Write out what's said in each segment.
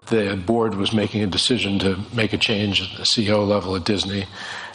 The board was making a decision to make a change at the CEO level at Disney,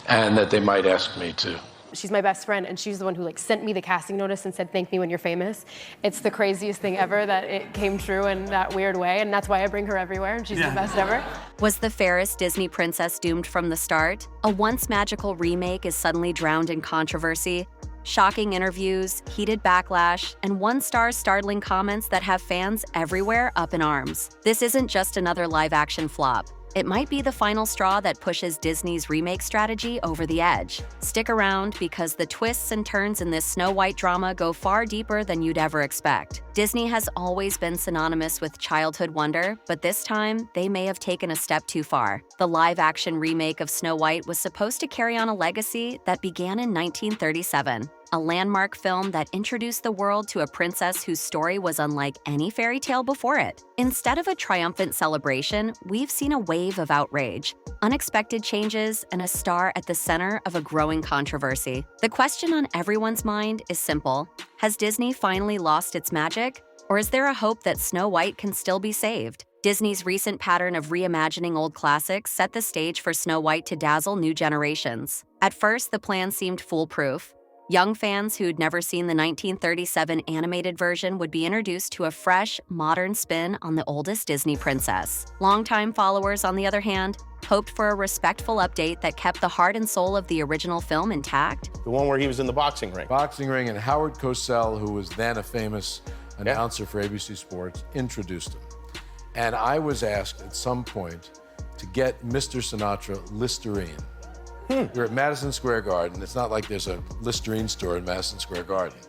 and that they might ask me to. She's my best friend, and she's the one who sent me the casting notice and said, "Thank me when you're famous." It's the craziest thing ever that it came true in that weird way, and that's why I bring her everywhere, and she's the best ever. Was the fairest Disney princess doomed from the start? A once magical remake is suddenly drowned in controversy. Shocking interviews, heated backlash, and one-star startling comments that have fans everywhere up in arms. This isn't just another live-action flop. It might be the final straw that pushes Disney's remake strategy over the edge. Stick around because the twists and turns in this Snow White drama go far deeper than you'd ever expect. Disney has always been synonymous with childhood wonder, but this time, they may have taken a step too far. The live-action remake of Snow White was supposed to carry on a legacy that began in 1937. A landmark film that introduced the world to a princess whose story was unlike any fairy tale before it. Instead of a triumphant celebration, we've seen a wave of outrage, unexpected changes, and a star at the center of a growing controversy. The question on everyone's mind is simple. Has Disney finally lost its magic? Or is there a hope that Snow White can still be saved? Disney's recent pattern of reimagining old classics set the stage for Snow White to dazzle new generations. At first, the plan seemed foolproof. Young fans who'd never seen the 1937 animated version would be introduced to a fresh, modern spin on the oldest Disney princess. Longtime followers, on the other hand, hoped for a respectful update that kept the heart and soul of the original film intact. The one where he was in the boxing ring. Boxing ring, and Howard Cosell, who was then a famous announcer for ABC Sports, introduced him. And I was asked at some point to get Mr. Sinatra Listerine. We're at Madison Square Garden. It's not like there's a Listerine store in Madison Square Garden.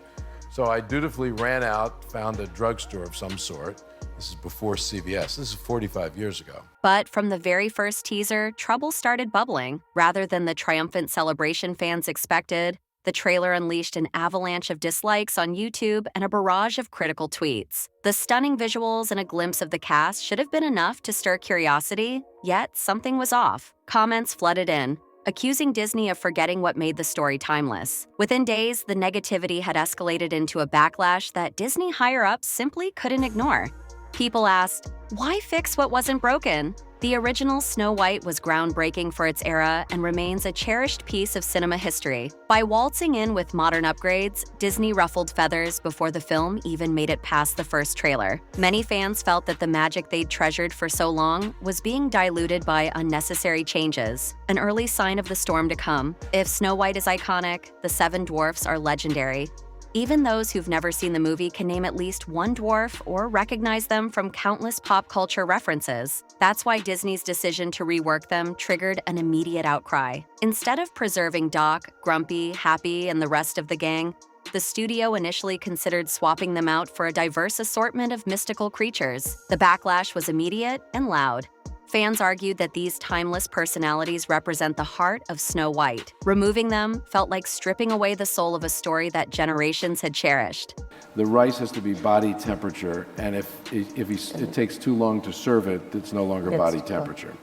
So I dutifully ran out, found a drugstore of some sort. This is before CVS. This is 45 years ago. But from the very first teaser, trouble started bubbling. Rather than the triumphant celebration fans expected, the trailer unleashed an avalanche of dislikes on YouTube and a barrage of critical tweets. The stunning visuals and a glimpse of the cast should have been enough to stir curiosity, yet something was off. Comments flooded in, accusing Disney of forgetting what made the story timeless. Within days, the negativity had escalated into a backlash that Disney higher-ups simply couldn't ignore. People asked, why fix what wasn't broken? The original Snow White was groundbreaking for its era and remains a cherished piece of cinema history. By waltzing in with modern upgrades, Disney ruffled feathers before the film even made it past the first trailer. Many fans felt that the magic they'd treasured for so long was being diluted by unnecessary changes, an early sign of the storm to come. If Snow White is iconic, the seven dwarfs are legendary. Even those who've never seen the movie can name at least one dwarf or recognize them from countless pop culture references. That's why Disney's decision to rework them triggered an immediate outcry. Instead of preserving Doc, Grumpy, Happy, and the rest of the gang, the studio initially considered swapping them out for a diverse assortment of mystical creatures. The backlash was immediate and loud. Fans argued that these timeless personalities represent the heart of Snow White. Removing them felt like stripping away the soul of a story that generations had cherished. The rice has to be body temperature, and if it takes too long to serve it, it's no longer body temperature.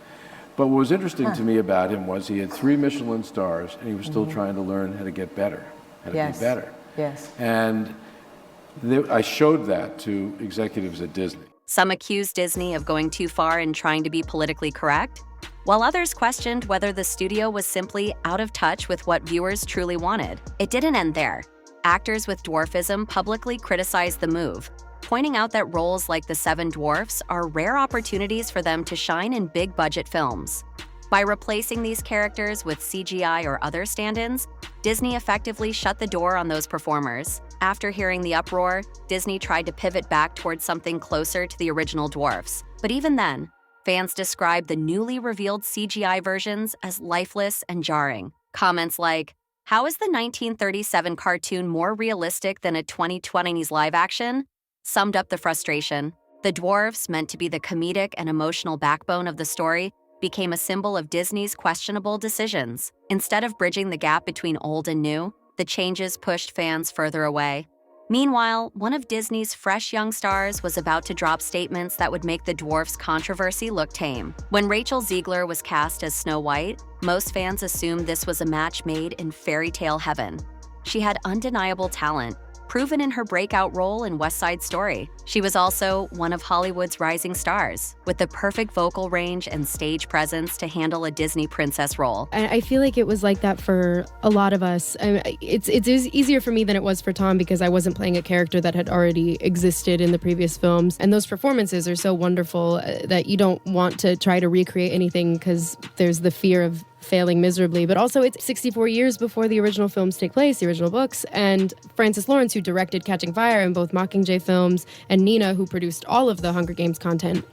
But what was interesting to me about him was he had 3 Michelin stars, and he was still trying to learn how to get better, how to be better. Yes. And I showed that to executives at Disney. Some accused Disney of going too far in trying to be politically correct, while others questioned whether the studio was simply out of touch with what viewers truly wanted. It didn't end there. Actors with dwarfism publicly criticized the move, pointing out that roles like the Seven Dwarfs are rare opportunities for them to shine in big-budget films. By replacing these characters with CGI or other stand-ins, Disney effectively shut the door on those performers. After hearing the uproar, Disney tried to pivot back towards something closer to the original dwarfs. But even then, fans described the newly revealed CGI versions as lifeless and jarring. Comments like, "How is the 1937 cartoon more realistic than a 2020's live action?" summed up the frustration. The dwarfs, meant to be the comedic and emotional backbone of the story, became a symbol of Disney's questionable decisions. Instead of bridging the gap between old and new, the changes pushed fans further away. Meanwhile, one of Disney's fresh young stars was about to drop statements that would make the dwarfs' controversy look tame. When Rachel Zegler was cast as Snow White, most fans assumed this was a match made in fairy tale heaven. She had undeniable talent, proven in her breakout role in West Side Story. She was also one of Hollywood's rising stars, with the perfect vocal range and stage presence to handle a Disney princess role. I feel like it was like that for a lot of us. It's easier for me than it was for Tom because I wasn't playing a character that had already existed in the previous films. And those performances are so wonderful that you don't want to try to recreate anything because there's the fear of failing miserably. But also it's 64 years before the original films take place, the original books, and Francis Lawrence, who directed Catching Fire and both Mockingjay films, and Nina, who produced all of the Hunger Games content,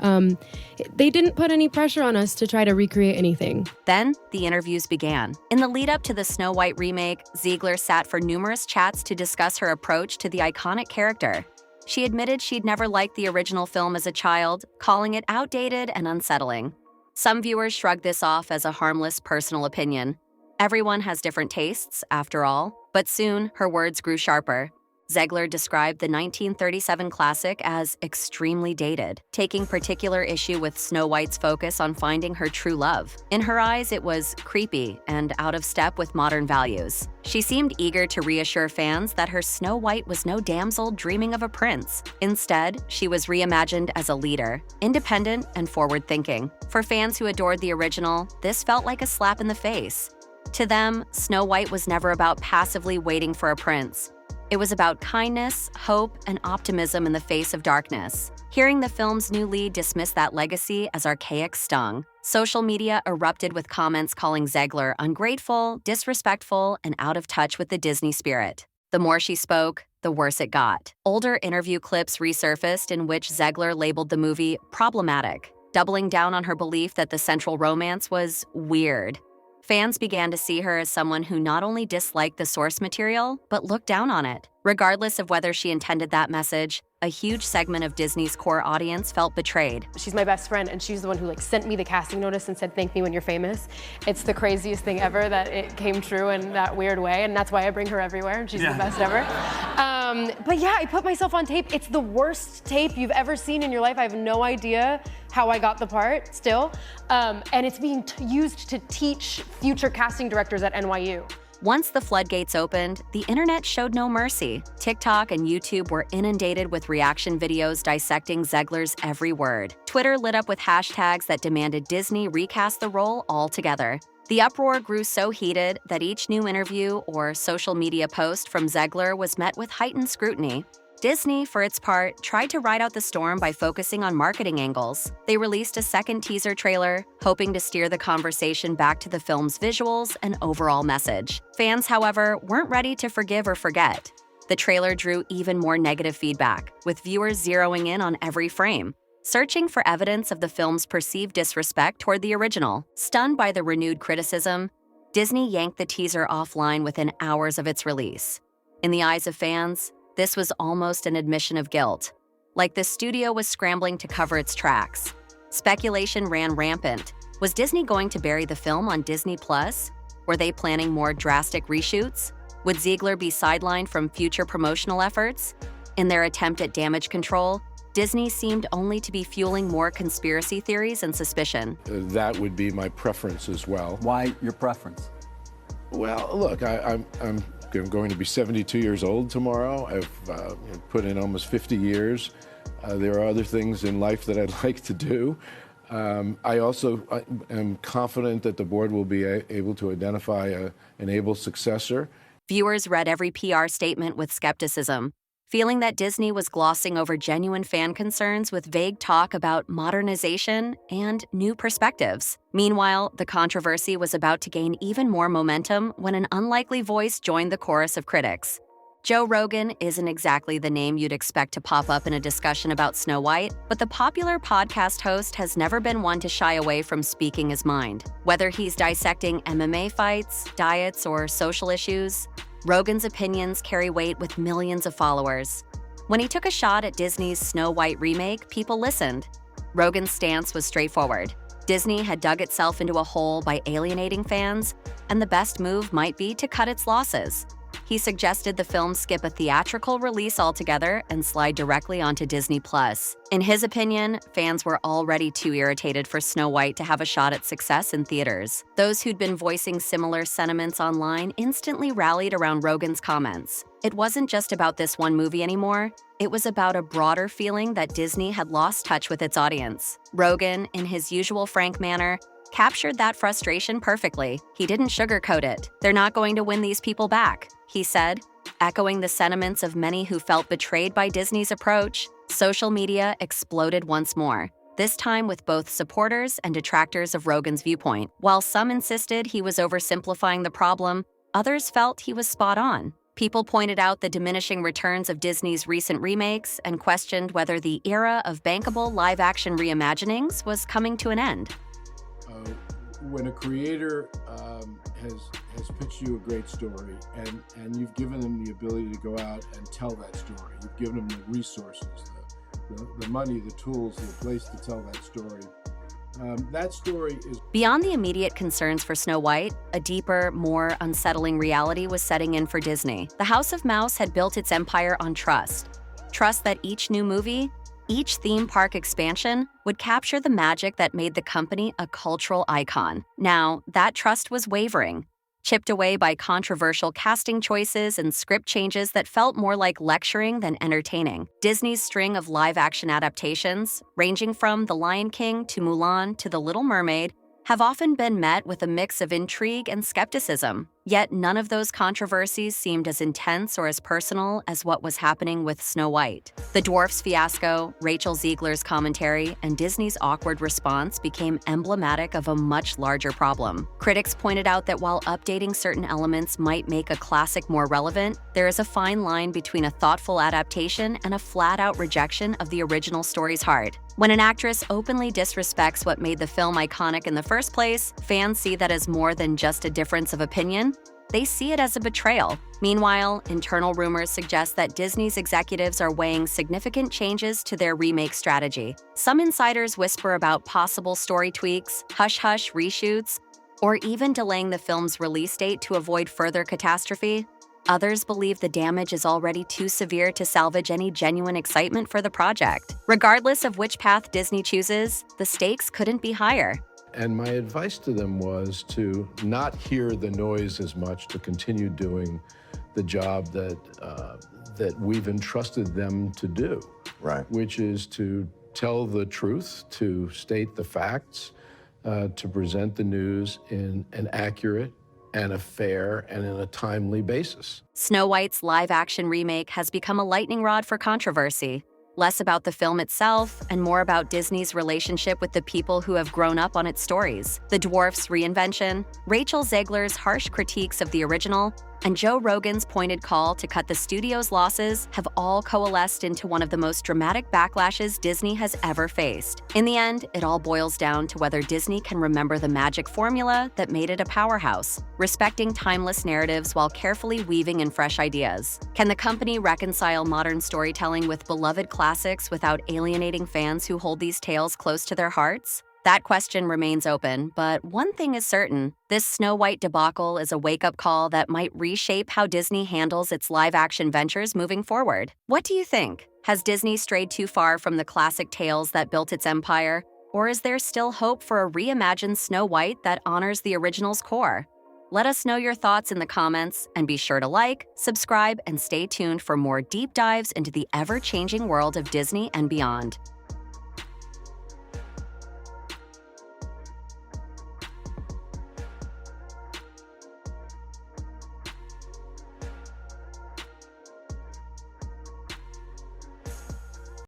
they didn't put any pressure on us to try to recreate anything. Then the interviews began. In the lead up to the Snow White remake, Zegler sat for numerous chats to discuss her approach to the iconic character. She admitted she'd never liked the original film as a child, calling it outdated and unsettling. Some viewers shrugged this off as a harmless personal opinion. Everyone has different tastes, after all, but soon her words grew sharper. Zegler described the 1937 classic as extremely dated, taking particular issue with Snow White's focus on finding her true love. In her eyes, it was creepy and out of step with modern values. She seemed eager to reassure fans that her Snow White was no damsel dreaming of a prince. Instead, she was reimagined as a leader, independent and forward-thinking. For fans who adored the original, this felt like a slap in the face. To them, Snow White was never about passively waiting for a prince. It was about kindness, hope, and optimism in the face of darkness. Hearing the film's new lead dismiss that legacy as archaic stung. Social media erupted with comments calling Zegler ungrateful, disrespectful, and out of touch with the Disney spirit. The more she spoke, the worse it got. Older interview clips resurfaced in which Zegler labeled the movie problematic, doubling down on her belief that the central romance was weird. Fans began to see her as someone who not only disliked the source material, but looked down on it. Regardless of whether she intended that message, a huge segment of Disney's core audience felt betrayed. She's my best friend, and she's the one who sent me the casting notice and said, "Thank me when you're famous." It's the craziest thing ever that it came true in that weird way, and that's why I bring her everywhere, and she's the best ever. But yeah, I put myself on tape. It's the worst tape you've ever seen in your life. I have no idea how I got the part still, and it's being used to teach future casting directors at NYU. Once the floodgates opened, the internet showed no mercy. TikTok and YouTube were inundated with reaction videos dissecting Zegler's every word. Twitter lit up with hashtags that demanded Disney recast the role altogether. The uproar grew so heated that each new interview or social media post from Zegler was met with heightened scrutiny. Disney, for its part, tried to ride out the storm by focusing on marketing angles. They released a second teaser trailer, hoping to steer the conversation back to the film's visuals and overall message. Fans, however, weren't ready to forgive or forget. The trailer drew even more negative feedback, with viewers zeroing in on every frame, searching for evidence of the film's perceived disrespect toward the original. Stunned by the renewed criticism, Disney yanked the teaser offline within hours of its release. In the eyes of fans, this was almost an admission of guilt, like the studio was scrambling to cover its tracks. Speculation ran rampant. Was Disney going to bury the film on Disney+? Were they planning more drastic reshoots? Would Zegler be sidelined from future promotional efforts? In their attempt at damage control, Disney seemed only to be fueling more conspiracy theories and suspicion. That would be my preference as well. Why your preference? Well, look, I'm going to be 72 years old tomorrow. I've put in almost 50 years. There are other things in life that I'd like to do. I also am confident that the board will be able to identify an able successor. Viewers read every PR statement with skepticism, feeling that Disney was glossing over genuine fan concerns with vague talk about modernization and new perspectives. Meanwhile, the controversy was about to gain even more momentum when an unlikely voice joined the chorus of critics. Joe Rogan isn't exactly the name you'd expect to pop up in a discussion about Snow White, but the popular podcast host has never been one to shy away from speaking his mind. Whether he's dissecting MMA fights, diets, or social issues, Rogan's opinions carry weight with millions of followers. When he took a shot at Disney's Snow White remake, people listened. Rogan's stance was straightforward. Disney had dug itself into a hole by alienating fans, and the best move might be to cut its losses. he suggested the film skip a theatrical release altogether and slide directly onto Disney+. In his opinion, fans were already too irritated for Snow White to have a shot at success in theaters. Those who'd been voicing similar sentiments online instantly rallied around Rogan's comments. It wasn't just about this one movie anymore. It was about a broader feeling that Disney had lost touch with its audience. Rogan, in his usual frank manner, captured that frustration perfectly. He didn't sugarcoat it. "They're not going to win these people back," he said, echoing the sentiments of many who felt betrayed by Disney's approach. Social media exploded once more, this time with both supporters and detractors of Rogan's viewpoint. While some insisted he was oversimplifying the problem, others felt he was spot on. People pointed out the diminishing returns of Disney's recent remakes and questioned whether the era of bankable live-action reimaginings was coming to an end. When a creator has pitched you a great story and you've given them the ability to go out and tell that story, you've given them the resources, the money, the tools, the place to tell that story. That story is... Beyond the immediate concerns for Snow White, a deeper, more unsettling reality was setting in for Disney. The House of Mouse had built its empire on trust. Trust that each new movie, each theme park expansion, would capture the magic that made the company a cultural icon. Now, that trust was wavering, chipped away by controversial casting choices and script changes that felt more like lecturing than entertaining. Disney's string of live-action adaptations, ranging from The Lion King to Mulan to The Little Mermaid, have often been met with a mix of intrigue and skepticism. Yet none of those controversies seemed as intense or as personal as what was happening with Snow White. The dwarf's fiasco, Rachel Zegler's commentary, and Disney's awkward response became emblematic of a much larger problem. Critics pointed out that while updating certain elements might make a classic more relevant, there is a fine line between a thoughtful adaptation and a flat-out rejection of the original story's heart. When an actress openly disrespects what made the film iconic in the first place, fans see that as more than just a difference of opinion. They see it as a betrayal. Meanwhile, internal rumors suggest that Disney's executives are weighing significant changes to their remake strategy. Some insiders whisper about possible story tweaks, hush-hush reshoots, or even delaying the film's release date to avoid further catastrophe. Others believe the damage is already too severe to salvage any genuine excitement for the project. Regardless of which path Disney chooses, the stakes couldn't be higher. And my advice to them was to not hear the noise as much, to continue doing the job that we've entrusted them to do. Right. Which is to tell the truth, to state the facts, to present the news in an accurate and a fair and in a timely basis. Snow White's live-action remake has become a lightning rod for controversy. Less about the film itself and more about Disney's relationship with the people who have grown up on its stories. The dwarf's reinvention, Rachel Zegler's harsh critiques of the original, and Joe Rogan's pointed call to cut the studio's losses have all coalesced into one of the most dramatic backlashes Disney has ever faced. In the end, it all boils down to whether Disney can remember the magic formula that made it a powerhouse, respecting timeless narratives while carefully weaving in fresh ideas. Can the company reconcile modern storytelling with beloved classics without alienating fans who hold these tales close to their hearts? That question remains open, but one thing is certain. This Snow White debacle is a wake-up call that might reshape how Disney handles its live-action ventures moving forward. What do you think? Has Disney strayed too far from the classic tales that built its empire? Or is there still hope for a reimagined Snow White that honors the original's core? Let us know your thoughts in the comments, and be sure to like, subscribe, and stay tuned for more deep dives into the ever-changing world of Disney and beyond.